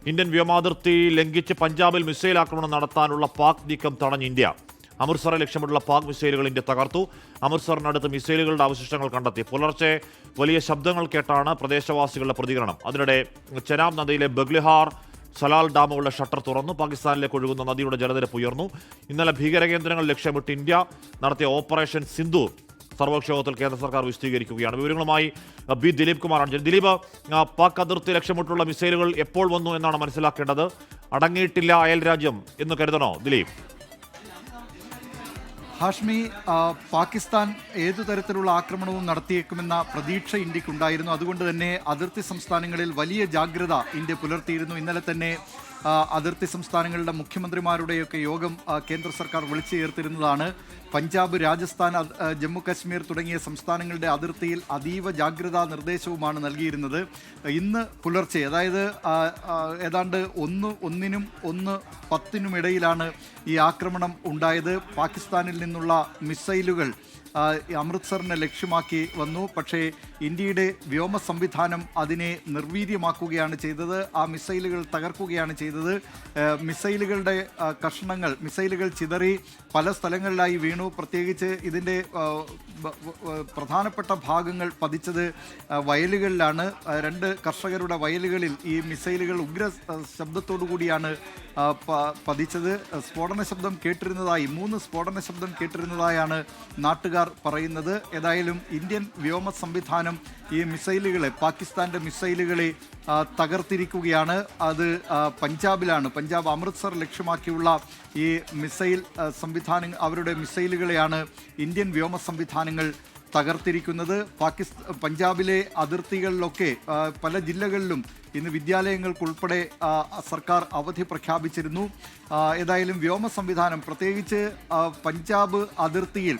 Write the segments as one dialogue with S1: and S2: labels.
S1: Indian വ്യോമാതിർത്തി ലംഘിച്ച് പഞ്ചാബിൽ missile ആക്രമണം നടത്താനുള്ള പാക് നീക്കം തടഞ്ഞ് ഇന്ത്യ. അമൃത്സറെ ലക്ഷ്യമിട്ടുള്ള പാക് മിസൈലുകൾ ഇന്ത്യ തകർത്തു. അമൃത്സറിനടുത്ത് മിസൈലുകളുടെ അവശിഷ്ടങ്ങൾ കണ്ടെത്തി. പുലർച്ചെ വലിയ ശബ്ദങ്ങൾ കേട്ടാണ് പ്രദേശവാസികളുടെ പ്രതികരണം. അതിനിടെ ചെനാബ് നദിയിലെ ബഗ്ലിഹാർ സലാൽ ഡാമുകളുടെ ഷട്ടർ തുറന്നു. പാകിസ്ഥാനിലേക്ക് ഒഴുകുന്ന നദിയുടെ ജലനിരപ്പ് ഉയർന്നു. ഇന്നലെ ഭീകരകേന്ദ്രങ്ങൾ ലക്ഷ്യമിട്ട് ഇന്ത്യ നടത്തിയ ഓപ്പറേഷൻ സിന്ദൂർ സർവകക്ഷിയോഗത്തിൽ കേന്ദ്ര സർക്കാർ വിശദീകരിക്കുകയാണ്. വിവരങ്ങളുമായി ബി ദിലീപ് കുമാറാണ്. ദിലീപ്, പാക് അതിർത്തി ലക്ഷ്യമിട്ടുള്ള മിസൈലുകൾ എപ്പോൾ വന്നു എന്നാണ് മനസ്സിലാക്കേണ്ടത്? അടങ്ങിയിട്ടില്ല അയൽ രാജ്യം എന്ന് കരുതണോ ദിലീപ്?
S2: ഹാഷ്മി, പാകിസ്ഥാൻ ഏതു തരത്തിലുള്ള ആക്രമണവും നടത്തിയേക്കുമെന്ന പ്രതീക്ഷ ഇന്ത്യക്കുണ്ടായിരുന്നു. അതുകൊണ്ട് തന്നെ അതിർത്തി സംസ്ഥാനങ്ങളിൽ വലിയ ജാഗ്രത ഇന്ത്യ പുലർത്തിയിരുന്നു. ഇന്നലെ തന്നെ അതിർത്തി സംസ്ഥാനങ്ങളുടെ മുഖ്യമന്ത്രിമാരുടെയൊക്കെ യോഗം കേന്ദ്ര സർക്കാർ വിളിച്ചു ചേർത്തിരുന്നതാണ്. പഞ്ചാബ്, രാജസ്ഥാൻ, ജമ്മു കാശ്മീർ തുടങ്ങിയ സംസ്ഥാനങ്ങളുടെ അതിർത്തിയിൽ അതീവ ജാഗ്രതാ നിർദ്ദേശവുമാണ് നൽകിയിരുന്നത്. ഇന്ന് പുലർച്ചെ, അതായത് ഏതാണ്ട് 1:10 ഇടയിലാണ് ഈ ആക്രമണം ഉണ്ടായത്. പാകിസ്ഥാനിൽ നിന്നുള്ള മിസൈലുകൾ അമൃത്സറിനെ ലക്ഷ്യമാക്കി വന്നു. പക്ഷേ ഇന്ത്യയുടെ വ്യോമ സംവിധാനം അതിനെ നിർവീര്യമാക്കുകയാണ് ചെയ്തത്. ആ മിസൈലുകൾ തകർക്കുകയാണ് ചെയ്തത്. മിസൈലുകളുടെ കഷ്ണങ്ങൾ, മിസൈലുകൾ ചിതറി പല സ്ഥലങ്ങളിലായി വീണു. പ്രത്യേകിച്ച് ഇതിൻ്റെ പ്രധാനപ്പെട്ട ഭാഗങ്ങൾ പതിച്ചത് വയലുകളിലാണ്. 2 കർഷകരുടെ വയലുകളിൽ ഈ മിസൈലുകൾ ഉഗ്ര ശബ്ദത്തോടു കൂടിയാണ് പതിച്ചത്. സ്ഫോടന ശബ്ദം കേട്ടിരുന്നതായി 3 സ്ഫോടന ശബ്ദം കേട്ടിരുന്നതായാണ് നാട്ടുകാർ പറയുന്നത്. ഏതായാലും ഇന്ത്യൻ വ്യോമ സംവിധാനം ഈ മിസൈലുകളെ, പാകിസ്ഥാന്റെ മിസൈലുകളെ തകർത്തിരിക്കുകയാണ്. അത് പഞ്ചാബിലാണ്. പഞ്ചാബ് അമൃത്സർ ലക്ഷ്യമാക്കിയുള്ള ഈ മിസൈൽ അവരുടെ മിസൈലുകളെയാണ് ഇന്ത്യൻ വ്യോമ സംവിധാനങ്ങൾ തകർത്തിരിക്കുന്നത്. പഞ്ചാബിലെ അതിർത്തികളിലൊക്കെ പല ജില്ലകളിലും ഇന്ന് വിദ്യാലയങ്ങൾക്കുൾപ്പെടെ സർക്കാർ അവധി പ്രഖ്യാപിച്ചിരുന്നു. ഏതായാലും വ്യോമ സംവിധാനം, പ്രത്യേകിച്ച് പഞ്ചാബ് അതിർത്തിയിൽ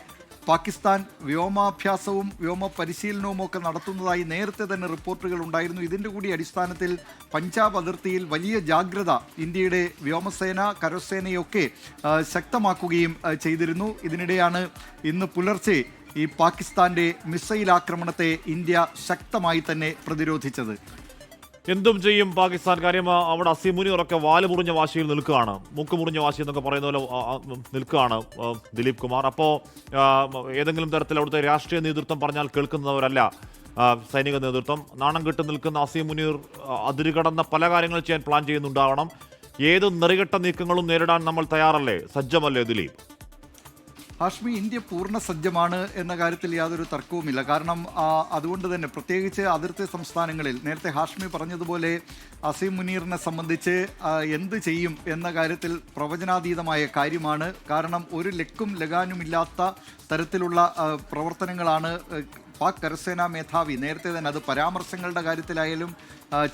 S2: പാകിസ്ഥാൻ വ്യോമാഭ്യാസവും വ്യോമ പരിശീലനവും ഒക്കെ നടത്തുന്നതായി നേരത്തെ തന്നെ റിപ്പോർട്ടുകൾ ഉണ്ടായിരുന്നു. ഇതിൻ്റെ കൂടി അടിസ്ഥാനത്തിൽ പഞ്ചാബ് അതിർത്തിയിൽ വലിയ ജാഗ്രത ഇന്ത്യയുടെ വ്യോമസേന, കരസേനയൊക്കെ ശക്തമാക്കുകയും ചെയ്തിരുന്നു. ഇതിനിടെയാണ് ഇന്ന് പുലർച്ചെ ഈ പാകിസ്ഥാന്റെ മിസൈൽ ആക്രമണത്തെ ഇന്ത്യ ശക്തമായി തന്നെ പ്രതിരോധിച്ചത്.
S1: എന്തും ചെയ്യും പാകിസ്ഥാൻ. കാര്യം അവിടെ അസീം മുനീറൊക്കെ വാല് മുറിഞ്ഞ വാശിയിൽ നിൽക്കുകയാണ്, മൂക്ക് മുറിഞ്ഞ വാശി എന്നൊക്കെ പറയുന്ന പോലെ നിൽക്കുകയാണ് ദിലീപ് കുമാർ. അപ്പോൾ ഏതെങ്കിലും തരത്തിൽ അവിടുത്തെ രാഷ്ട്രീയ നേതൃത്വം പറഞ്ഞാൽ കേൾക്കുന്നവരല്ല സൈനിക നേതൃത്വം. നാണം കെട്ട് നിൽക്കുന്ന അസീം മുനീർ അതിരുകടന്ന പല കാര്യങ്ങൾ ചെയ്യാൻ പ്ലാൻ ചെയ്യുന്നുണ്ടാവണം. ഏത് നെറികെട്ട നീക്കങ്ങളും നേരിടാൻ നമ്മൾ തയ്യാറല്ലേ, സജ്ജമല്ലേ ദിലീപ്?
S2: ഹാഷ്മി, ഇന്ത്യ പൂർണ്ണ സജ്ജമാണ് എന്ന കാര്യത്തിൽ യാതൊരു തർക്കവുമില്ല. കാരണം അതുകൊണ്ട് തന്നെ പ്രത്യേകിച്ച് അതിർത്തി സംസ്ഥാനങ്ങളിൽ നേരത്തെ ഹാഷ്മി പറഞ്ഞതുപോലെ അസീം മുനീറിനെ സംബന്ധിച്ച് എന്ത് ചെയ്യും എന്ന കാര്യത്തിൽ പ്രവചനാതീതമായ കാര്യമാണ്. കാരണം ഒരു ലക്കും ലഗാനുമില്ലാത്ത തരത്തിലുള്ള പ്രവർത്തനങ്ങളാണ് പാക് കരസേനാ മേധാവി നേരത്തെ തന്നെ, അത് പരാമർശങ്ങളുടെ കാര്യത്തിലായാലും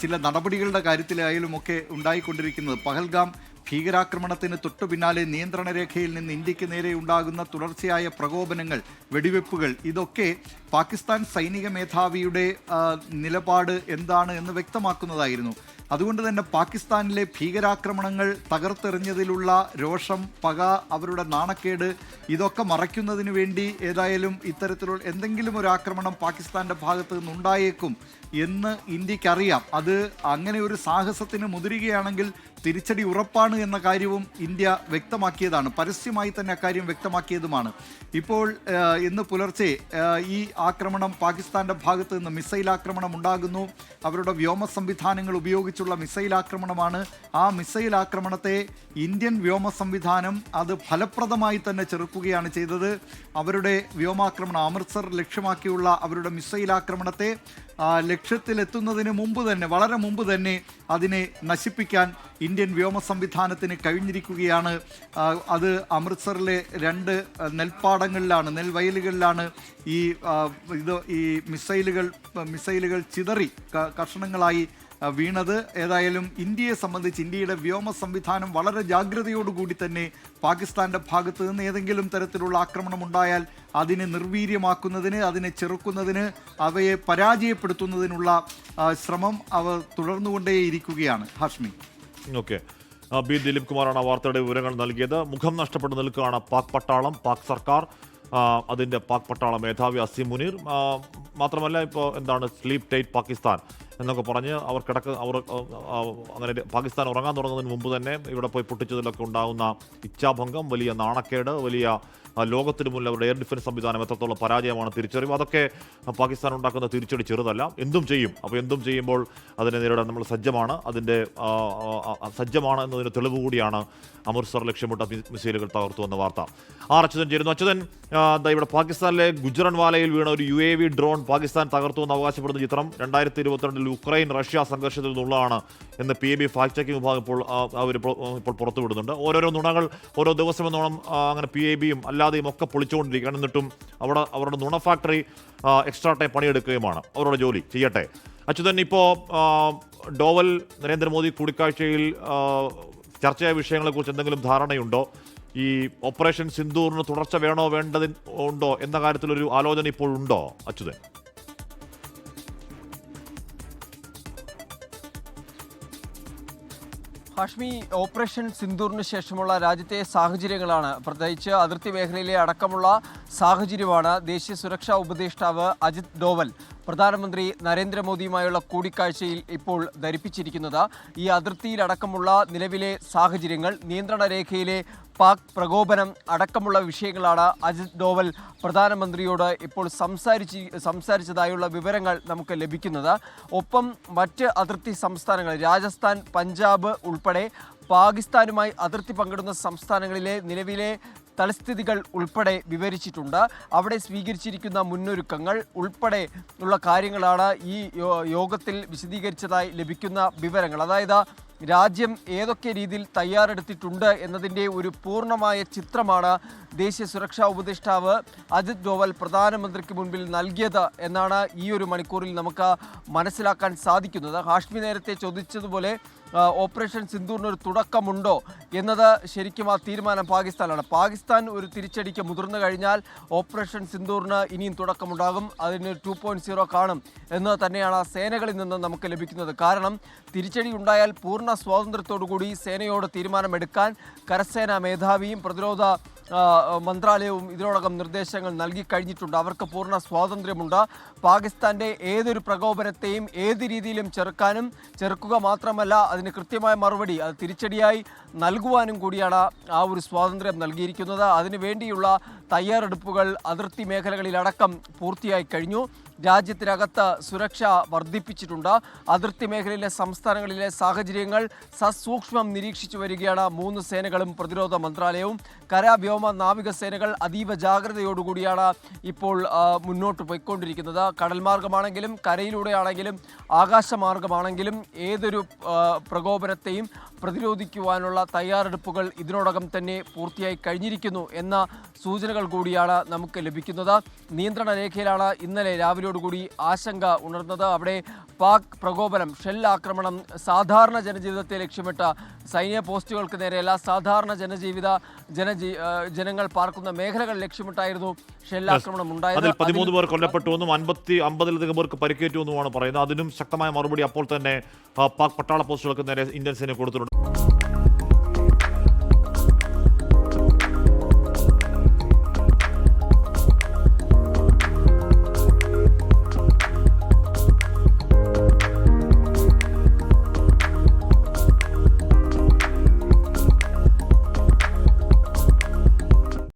S2: ചില നടപടികളുടെ കാര്യത്തിലായാലും ഒക്കെ ഉണ്ടായിക്കൊണ്ടിരിക്കുന്നത്. പഹൽഗാം ഭീകരാക്രമണത്തിന് തൊട്ടു പിന്നാലെ നിയന്ത്രണ രേഖയിൽ നിന്ന് ഇന്ത്യക്ക് നേരെ ഉണ്ടാകുന്ന തുടർച്ചയായ പ്രകോപനങ്ങൾ, വെടിവെപ്പുകൾ, ഇതൊക്കെ പാകിസ്ഥാൻ സൈനിക മേധാവിയുടെ നിലപാട് എന്താണ് എന്ന് വ്യക്തമാക്കുന്നതായിരുന്നു. അതുകൊണ്ട് തന്നെ പാകിസ്ഥാനിലെ ഭീകരാക്രമണങ്ങൾ തകർത്തെറിഞ്ഞതിലുള്ള രോഷം, പക, അവരുടെ നാണക്കേട്, ഇതൊക്കെ മറയ്ക്കുന്നതിന് വേണ്ടി ഏതായാലും ഇത്തരത്തിലുള്ള എന്തെങ്കിലും ഒരു ആക്രമണം പാകിസ്ഥാന്റെ ഭാഗത്ത് നിന്നുണ്ടായേക്കും എന്ന് ഇന്ത്യക്കറിയാം. അത് അങ്ങനെ ഒരു സാഹസത്തിന് മുതിരുകയാണെങ്കിൽ തിരിച്ചടി ഉറപ്പാണ് എന്ന കാര്യവും ഇന്ത്യ വ്യക്തമാക്കിയതാണ്, പരസ്യമായി തന്നെ അക്കാര്യം വ്യക്തമാക്കിയതുമാണ്. ഇപ്പോൾ ഇന്ന് പുലർച്ചെ ഈ ആക്രമണം പാകിസ്ഥാന്റെ ഭാഗത്ത് നിന്ന് മിസൈൽ ആക്രമണം ഉണ്ടാകുന്നു. അവരുടെ വ്യോമ സംവിധാനങ്ങൾ ഉപയോഗിച്ചുള്ള മിസൈൽ ആക്രമണമാണ്. ആ മിസൈൽ ആക്രമണത്തെ ഇന്ത്യൻ വ്യോമ സംവിധാനം അത് ഫലപ്രദമായി തന്നെ ചെറുക്കുകയാണ് ചെയ്തത്. അവരുടെ വ്യോമാക്രമണം, അമൃത്സർ ലക്ഷ്യമാക്കിയുള്ള അവരുടെ മിസൈൽ ആക്രമണത്തെ ലക്ഷ്യത്തിലെത്തുന്നതിന് മുമ്പ് തന്നെ, വളരെ മുമ്പ് തന്നെ അതിനെ നശിപ്പിക്കാൻ ഇന്ത്യൻ വ്യോമ സംവിധാനത്തിന് കഴിഞ്ഞിരിക്കുകയാണ്. അത് അമൃത്സറിലെ 2 നെൽപ്പാടങ്ങളിലാണ്, നെൽവയലുകളിലാണ് ഈ മിസൈലുകൾ ചിതറി കഷണങ്ങളായി വീണത്. ഏതായാലും ഇന്ത്യയെ സംബന്ധിച്ച് ഇന്ത്യയുടെ വ്യോമ സംവിധാനം വളരെ ജാഗ്രതയോടുകൂടി തന്നെ പാകിസ്ഥാന്റെ ഭാഗത്ത് നിന്ന് ഏതെങ്കിലും തരത്തിലുള്ള ആക്രമണം ഉണ്ടായാൽ അതിനെ നിർവീര്യമാക്കുന്നതിന്, അതിനെ ചെറുക്കുന്നതിന്, അവയെ പരാജയപ്പെടുത്തുന്നതിനുള്ള ശ്രമം അവർ തുടർന്നുകൊണ്ടേയിരിക്കുകയാണ്. ഹാഷ്മി,
S1: ഓക്കെ. ബി ദിലീപ് കുമാറാണ് വാർത്തയുടെ വിവരങ്ങൾ നൽകിയത്. മുഖം നഷ്ടപ്പെട്ട് നിൽക്കുകയാണ് പാക് പട്ടാളം, പാക് സർക്കാർ, അതിൻ്റെ പാക് പട്ടാള മേധാവി അസീം മുനീർ. മാത്രമല്ല ഇപ്പോൾ എന്താണ് സ്ലീപ് ടൈറ്റ് പാകിസ്ഥാൻ എന്നൊക്കെ പറഞ്ഞ് അവർ അങ്ങനെ പാകിസ്ഥാൻ ഉറങ്ങാൻ തുടങ്ങുന്നതിന് മുമ്പ് തന്നെ ഇവിടെ പോയി പൊട്ടിച്ചതിലൊക്കെ ഉണ്ടാകുന്ന ഇച്ഛാഭംഗം, വലിയ നാണക്കേട്, വലിയ ലോകത്തിന് മുന്നിൽ അവരുടെ എയർ ഡിഫൻസ് സംവിധാനം എത്രത്തോളം പരാജയമാണ് തിരിച്ചറിവ്. അതൊക്കെ പാകിസ്ഥാൻ ഉണ്ടാക്കുന്ന തിരിച്ചടി ചെറുതല്ല. എന്തും ചെയ്യും. അപ്പോൾ എന്തും ചെയ്യുമ്പോൾ അതിനെ നേരിടാൻ നമ്മൾ സജ്ജമാണ്. സജ്ജമാണ് എന്നതിന് തെളിവ് കൂടിയാണ് അമൃത്സർ ലക്ഷ്യമിട്ട മിസൈലുകൾ തകർത്തു എന്ന വാർത്ത. അച്യുതൻ ചേരുന്നു. അച്യുതൻ, ഇവിടെ പാകിസ്ഥാനിലെ ഗുജറൻവാലയിൽ വീണ ഒരു UAV ഡ്രോൺ പാകിസ്ഥാൻ തകർത്തു എന്ന് അവകാശപ്പെടുന്ന ചിത്രം 2022 ഉക്രൈൻ റഷ്യ സംഘർഷത്തിൽ നിന്നുള്ളതാണ് എന്ന് PIB ഫാക്ട് ചെക്കിംഗ് വിഭാഗം ഇപ്പോൾ പുറത്തുവിടുന്നുണ്ട്. ഓരോരോ നുണകൾ ഓരോ ദിവസമെന്നോണം അങ്ങനെ PIBയും അല്ലാതെയും ഒക്കെ പൊളിച്ചുകൊണ്ടിരിക്കുകയാണ്. എന്നിട്ടും അവരുടെ നുണ ഫാക്ടറി എക്സ്ട്രാ ടൈം പണിയെടുക്കുകയുമാണ്. അവരുടെ ജോലി ചെയ്യട്ടെ. അച്യുതൻ, ഇപ്പോൾ ഡോവൽ നരേന്ദ്രമോദി കൂടിക്കാഴ്ചയിൽ ചർച്ചയായ വിഷയങ്ങളെക്കുറിച്ച് എന്തെങ്കിലും ധാരണയുണ്ടോ? ഈ ഓപ്പറേഷൻ സിന്ദൂറിന് തുടർച്ച വേണോ ഉണ്ടോ എന്ന കാര്യത്തിലൊരു ആലോചന ഇപ്പോൾ ഉണ്ടോ അച്യുതൻ?
S3: ഹാഷ്മി, ഓപ്പറേഷൻ സിന്ദൂറിന് ശേഷമുള്ള രാജ്യത്തെ സാഹചര്യങ്ങളാണ്, പ്രത്യേകിച്ച് അതിർത്തി മേഖലയിലെ അടക്കമുള്ള സാഹചര്യമാണ് ദേശീയ സുരക്ഷാ ഉപദേഷ്ടാവ് അജിത് ഡോവൽ പ്രധാനമന്ത്രി നരേന്ദ്രമോദിയുമായുള്ള കൂടിക്കാഴ്ചയിൽ ഇപ്പോൾ ധരിപ്പിച്ചിരിക്കുന്നത്. ഈ അതിർത്തിയിലടക്കമുള്ള നിലവിലെ സാഹചര്യങ്ങൾ, നിയന്ത്രണ രേഖയിലെ പാക് പ്രകോപനം അടക്കമുള്ള വിഷയങ്ങളാണ് അജിത് ഡോവൽ പ്രധാനമന്ത്രിയോട് ഇപ്പോൾ സംസാരിച്ചതായുള്ള വിവരങ്ങൾ നമുക്ക് ലഭിക്കുന്നത്. ഒപ്പം മറ്റ് അതിർത്തി സംസ്ഥാനങ്ങൾ രാജസ്ഥാൻ, പഞ്ചാബ് ഉൾപ്പെടെ പാകിസ്ഥാനുമായി അതിർത്തി പങ്കിടുന്ന സംസ്ഥാനങ്ങളിലെ നിലവിലെ തലസ്ഥിതികൾ ഉൾപ്പെടെ വിവരിച്ചിട്ടുണ്ട്. അവിടെ സ്വീകരിച്ചിരിക്കുന്ന മുന്നൊരുക്കങ്ങൾ ഉൾപ്പെടെ ഉള്ള കാര്യങ്ങളാണ് ഈ യോഗത്തിൽ വിശദീകരിച്ചതായി ലഭിക്കുന്ന വിവരങ്ങൾ. അതായത് രാജ്യം ഏതൊക്കെ രീതിയിൽ തയ്യാറെടുത്തിട്ടുണ്ട് എന്നതിൻ്റെ ഒരു പൂർണ്ണമായ ചിത്രമാണ് ദേശീയ സുരക്ഷാ ഉപദേഷ്ടാവ് അജിത് ഡോവൽ പ്രധാനമന്ത്രിക്ക് മുൻപിൽ നൽകിയത് എന്നാണ് ഈ ഒരു മണിക്കൂറിൽ നമുക്ക് മനസ്സിലാക്കാൻ സാധിക്കുന്നത്. ഹാഷ്മി നേരത്തെ ചോദിച്ചതുപോലെ ഓപ്പറേഷൻ സിന്ദൂറിനൊരു തുടക്കമുണ്ടോ എന്നത് ശരിക്കും ആ തീരുമാനം പാകിസ്ഥാനാണ്. പാകിസ്ഥാൻ ഒരു തിരിച്ചടിക്ക് മുതിർന്നു കഴിഞ്ഞാൽ ഓപ്പറേഷൻ സിന്ദൂറിന് ഇനിയും തുടക്കമുണ്ടാകും. അതിന് 2.0 കാണും എന്ന് തന്നെയാണ് സേനകളിൽ നിന്ന് നമുക്ക് ലഭിക്കുന്നത്. കാരണം തിരിച്ചടി ഉണ്ടായാൽ പൂർണ്ണ സ്വാതന്ത്ര്യത്തോടുകൂടി സേനയോട് തീരുമാനമെടുക്കാൻ കരസേനാ മേധാവിയും പ്രതിരോധ മന്ത്രാലയവും ഇതിനോടകം നിർദ്ദേശങ്ങൾ നൽകി കഴിഞ്ഞിട്ടുണ്ട്. അവർക്ക് പൂർണ്ണ സ്വാതന്ത്ര്യമുണ്ട്. പാകിസ്ഥാൻ്റെ ഏതൊരു പ്രകോപനത്തെയും ഏത് രീതിയിലും ചെറുക്കുക മാത്രമല്ല, അതിന് കൃത്യമായ മറുപടി അത് തിരിച്ചടിയായി നൽകുവാനും കൂടിയാണ് ആ ഒരു സ്വാതന്ത്ര്യം നൽകിയിരിക്കുന്നത്. അതിനു വേണ്ടിയുള്ള തയ്യാറെടുപ്പുകൾ അതിർത്തി മേഖലകളിലടക്കം പൂർത്തിയായി കഴിഞ്ഞു. രാജ്യത്തിനകത്ത് സുരക്ഷ വർദ്ധിപ്പിച്ചിട്ടുണ്ട്. അതിർത്തി മേഖലയിലെ സംസ്ഥാനങ്ങളിലെ സാഹചര്യങ്ങൾ സസൂക്ഷ്മം നിരീക്ഷിച്ചു വരികയാണ് 3 സേനകളും പ്രതിരോധ മന്ത്രാലയവും. കര, വ്യോമ, നാവിക സേനകൾ അതീവ ജാഗ്രതയോടുകൂടിയാണ് ഇപ്പോൾ മുന്നോട്ട് പോയിക്കൊണ്ടിരിക്കുന്നത്. കടൽ മാർഗമാണെങ്കിലും കരയിലൂടെയാണെങ്കിലും ആകാശമാർഗമാണെങ്കിലും ഏതൊരു പ്രകോപനത്തെയും പ്രതിരോധിക്കുവാനുള്ള തയ്യാറെടുപ്പുകൾ ഇതിനോടകം തന്നെ പൂർത്തിയായി കഴിഞ്ഞിരിക്കുന്നു എന്ന സൂചനകൾ കൂടിയാണ് നമുക്ക് ലഭിക്കുന്നത്. നിയന്ത്രണ രേഖയിലാണ് ഇന്നലെ രാവിലെയോടുകൂടി ആശങ്ക ഉണർന്നത്. അവിടെ പാക് പ്രകോപനം, ഷെൽ ആക്രമണം സാധാരണ ജനജീവിതത്തെ ലക്ഷ്യമിട്ട സൈന്യ പോസ്റ്റുകൾക്ക് നേരെയല്ല, സാധാരണ ജനങ്ങൾ പാർക്കുന്ന മേഖലകൾ ലക്ഷ്യമിട്ടായിരുന്നു ഷെൽ ആക്രമണം ഉണ്ടായത്.
S1: അതിൽ 13 പേർ കൊല്ലപ്പെട്ടുവെന്നും 50-ലധികം പേർക്ക് പരിക്കേറ്റുവെന്നുമാണ് പറയുന്നത്. അതിനും ശക്തമായ മറുപടി അപ്പോൾ തന്നെ പാക് പട്ടാള പോസ്റ്റുകൾക്ക് നേരെ ഇന്ത്യൻ സേന കൊടുത്തിട്ടുണ്ട്.